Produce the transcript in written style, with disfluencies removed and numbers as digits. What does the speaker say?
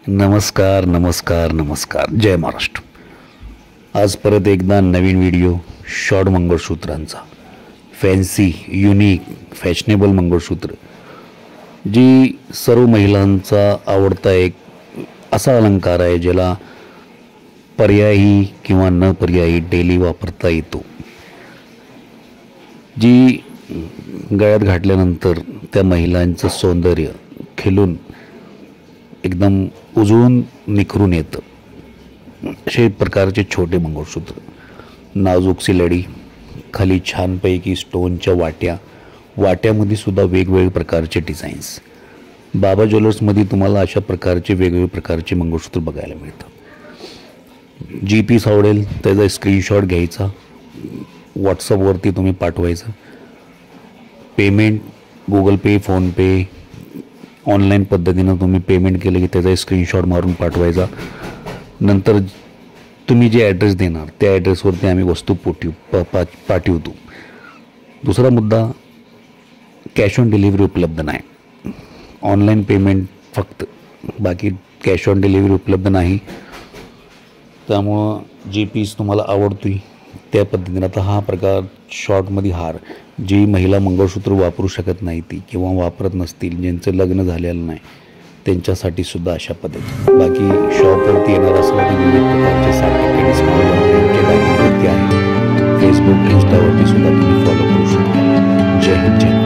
नमस्कार नमस्कार नमस्कार. जय महाराष्ट्र. आज परत एकदा नवीन व्हिडिओ शॉर्ट मंगळसूत्रांचा. फॅन्सी युनिक फॅशनेबल मंगळसूत्र, जी सर्व महिलांचा आवडता एक असा अलंकार आहे ज्याला पर्यायी किंवा न पर्यायी डेली वापरता येतो. जी गळ्यात घातल्यानंतर त्या महिलांचं सौंदर्य खिलून एकदम उजळून निखरून येतं. असे प्रकारचे छोटे मंगळसूत्र, नाजूकसी लडी, खाली छानपैकी स्टोनच्या वाट्यामध्ये सुद्धा वेगवेगळे प्रकारचे डिझाईन्स. बाबा ज्वेलर्समध्ये तुम्हाला अशा प्रकारचे वेगवेगळे प्रकारचे मंगळसूत्र बघायला मिळतं. जी पीस आवडेल त्याचा स्क्रीनशॉट घ्यायचा, व्हॉट्सअपवरती तुम्ही पाठवायचं. पेमेंट गुगल पे, फोनपे, ऑनलाईन पद्धतीनं तुम्ही पेमेंट केलं की त्याचा स्क्रीनशॉट मारून पाठवायचा. नंतर तुम्ही जे ॲड्रेस देणार त्या ॲड्रेसवरती आम्ही वस्तू पाठवतो. दुसरा मुद्दा, कॅश ऑन डिलिव्हरी उपलब्ध नाही. ऑनलाईन पेमेंट फक्त, बाकी कॅश ऑन डिलिव्हरी उपलब्ध नाही. त्यामुळं जे पीस तुम्हाला आवडतो त्या पद्धतीनं. आता हा प्रकार शॉर्टमध्ये हार, जी महिला मंगळसूत्र वापरू शकत नाही ती किंवा वापरत नसतील, ज्यांचं लग्न झालेलं नाही त्यांच्यासाठी सुद्धा अशा पद्धती. बाकी शॉपवरती येणार असलं तर विविध प्रकारचे 60% डिस्काउंट आहे. फेसबुक, इंस्टावरती सुद्धा तुम्ही फॉलो करू शकता. जय हिंद.